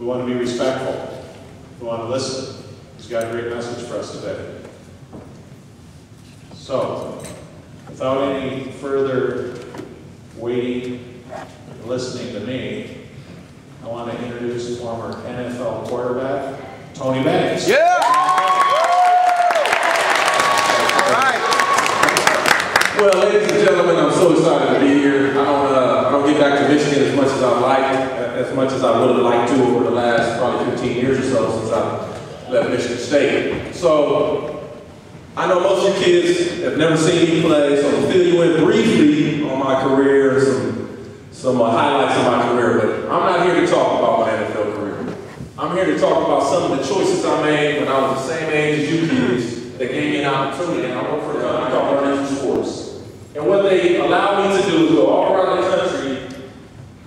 We want to be respectful. We want to listen. He's got a great message for us today. So, without any further waiting and listening to me, I want to introduce former NFL quarterback, Tony Banks. Yeah! All right. Well, ladies and gentlemen, I'm so excited to be here. I don't get back to Michigan as much as I like, as much as I would have liked to over the last probably 15 years or so since I left Michigan State. So, I know most of you kids have never seen me play, so I'll fill you in briefly on my career, some highlights of my career, but I'm not here to talk about my NFL career. I'm here to talk about some of the choices I made when I was the same age as you kids that gave me an opportunity, and I work for a company called Learning Sports. And what they allow me to do is go all around the country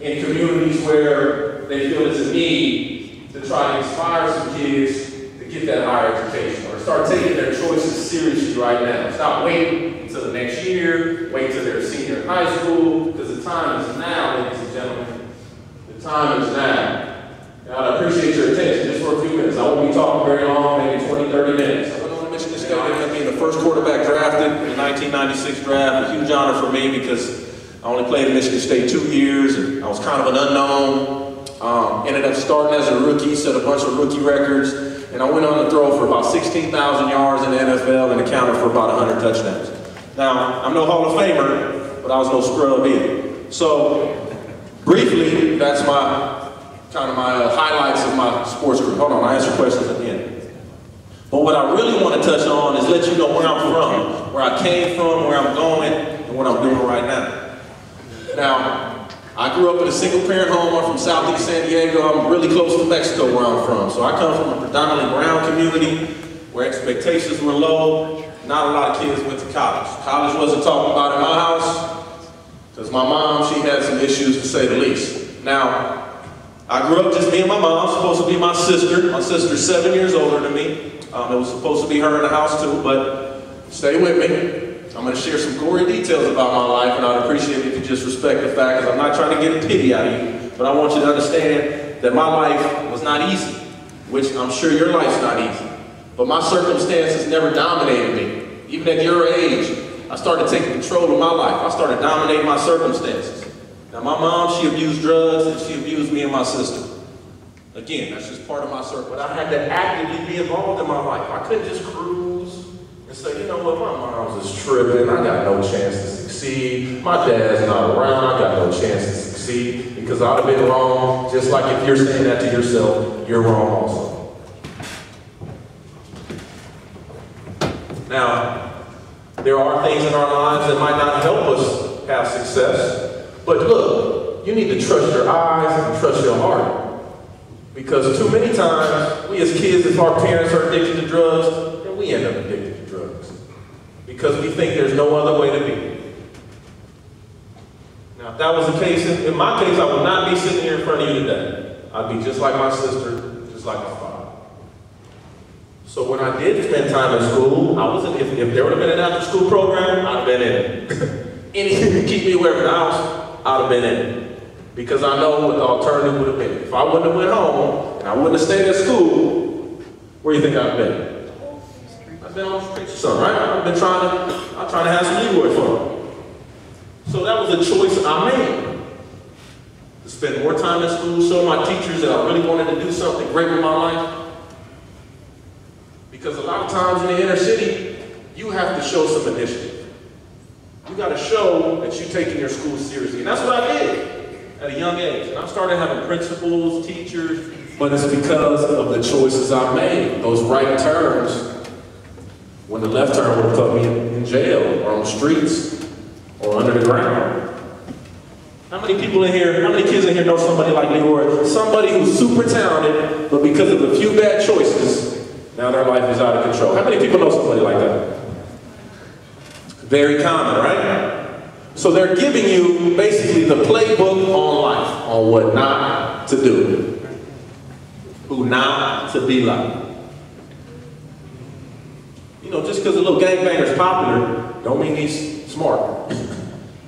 in communities where they feel there's a need to try to inspire some kids to get that higher education or start taking their choices seriously right now. Stop waiting until the next year, wait till they're a senior in high school, because the time is now, ladies and gentlemen. The time is now. And I appreciate your attention just for a few minutes. I won't be talking very long, maybe 20, 30 minutes. I went on to Michigan State, ended up being the first quarterback drafted in the 1996 draft. A huge honor for me because I only played at Michigan State 2 years, and I was kind of an unknown. Ended up starting as a rookie, set a bunch of rookie records, and I went on to throw for about 16,000 yards in the NFL and accounted for about 100 touchdowns. Now, I'm no Hall of Famer, but I was no scrub either. So, briefly, that's my highlights of my sports career. Hold on, I'll answer questions at the end. But what I really want to touch on is let you know where I'm from, where I came from, where I'm going, and what I'm doing right now. Now, I grew up in a single-parent home. I'm from Southeast San Diego. I'm really close to Mexico, where I'm from. So I come from a predominantly brown community where expectations were low. Not a lot of kids went to college. College wasn't talked about in my house because my mom, she had some issues to say the least. Now, I grew up just me and my mom, supposed to be my sister. My sister's 7 years older than me. It was supposed to be her in the house too, but stay with me. I'm going to share some gory details about my life, and I'd appreciate it if you just respect the fact, because I'm not trying to get a pity out of you, but I want you to understand that my life was not easy, which I'm sure your life's not easy. But my circumstances never dominated me. Even at your age, I started taking control of my life. I started dominating my circumstances. Now, my mom, she abused drugs, and she abused me and my sister. Again, that's just part of my circle. But I had to actively be involved in my life. I couldn't just cruise and say, you know what, my mom's just tripping. I got no chance to succeed. My dad's not around. I got no chance to succeed because I'd have been wrong. Just like if you're saying that to yourself, you're wrong also. Now, there are things in our lives that might not help us have success. But look, you need to trust your eyes and trust your heart. Because too many times, we as kids, if our parents are addicted to drugs, then we end up addicted to drugs. Because we think there's no other way to be. Now, if that was the case, in my case, I would not be sitting here in front of you today. I'd be just like my sister, just like my father. So when I did spend time in school, I wasn't, if there would have been an after-school program, I'd have been in it. Anything to keep me away from the house, I'd have been in it. Because I know what the alternative would have been. If I wouldn't have went home, and I wouldn't have stayed at school, where do you think I'd been? I've been on the streets or something, right? I'm trying to have some leeway fun. So that was a choice I made. To spend more time in school, show my teachers that I really wanted to do something great with my life. Because a lot of times in the inner city, you have to show some initiative. You got to show that you're taking your school seriously. And that's what I did at a young age. And I started having principals, teachers, but it's because of the choices I made. Those right turns, when the left turn would have put me in jail, or on the streets, or under the ground. How many people in here, how many kids in here know somebody like Leroy? Somebody who's super talented, but because of a few bad choices, now their life is out of control. How many people know somebody like that? Very common, right? So they're giving you basically the playbook on life, on what not to do, who not to be like. You know, just because a little gangbanger's popular, don't mean he's smart.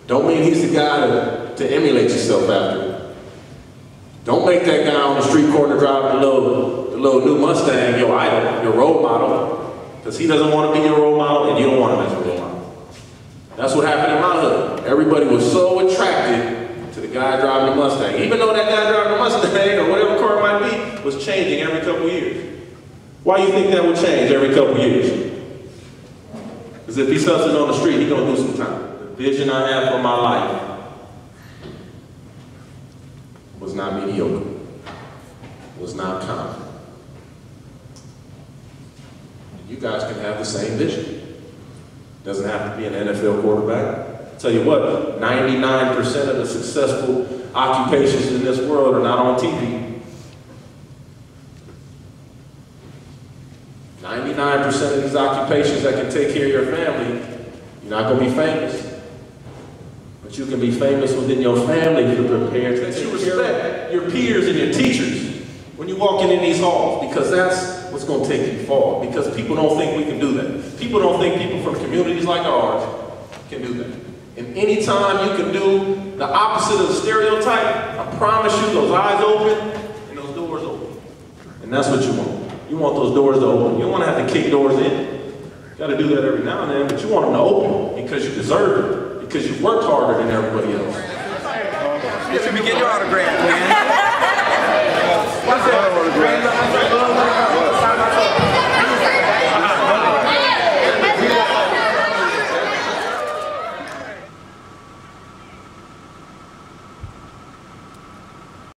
Don't mean he's the guy to emulate yourself after. Don't make that guy on the street street corner driving the little new Mustang, your idol, your role model, because he doesn't want to be your role model and you don't want him as your role model. That's what happened in my hood. Everybody was so attracted to the guy driving the Mustang, even though that guy driving the Mustang or whatever car it might be was changing every couple of years. Why do you think that would change every couple of years? Because if he's hustling on the street, he's going to do some time. The vision I have for my life was not mediocre, was not common. You guys can have the same vision. Doesn't have to be an NFL quarterback. I'll tell you what, 99% of the successful occupations in this world are not on TV. 99% of these occupations that can take care of your family, you're not going to be famous. But you can be famous within your family if you're prepared to take respect your peers and your teachers when you're walking in these halls, because that's what's going to take you far. Because people don't think we can do that. People don't think people from communities like ours can do that. And anytime you can do the opposite of the stereotype, I promise you those eyes open and those doors open. And that's what you want. You want those doors to open. You don't want to have to kick doors in. You got to do that every now and then, but you want them to open because you deserve it, because you worked harder than everybody else. You should be getting your autograph, man.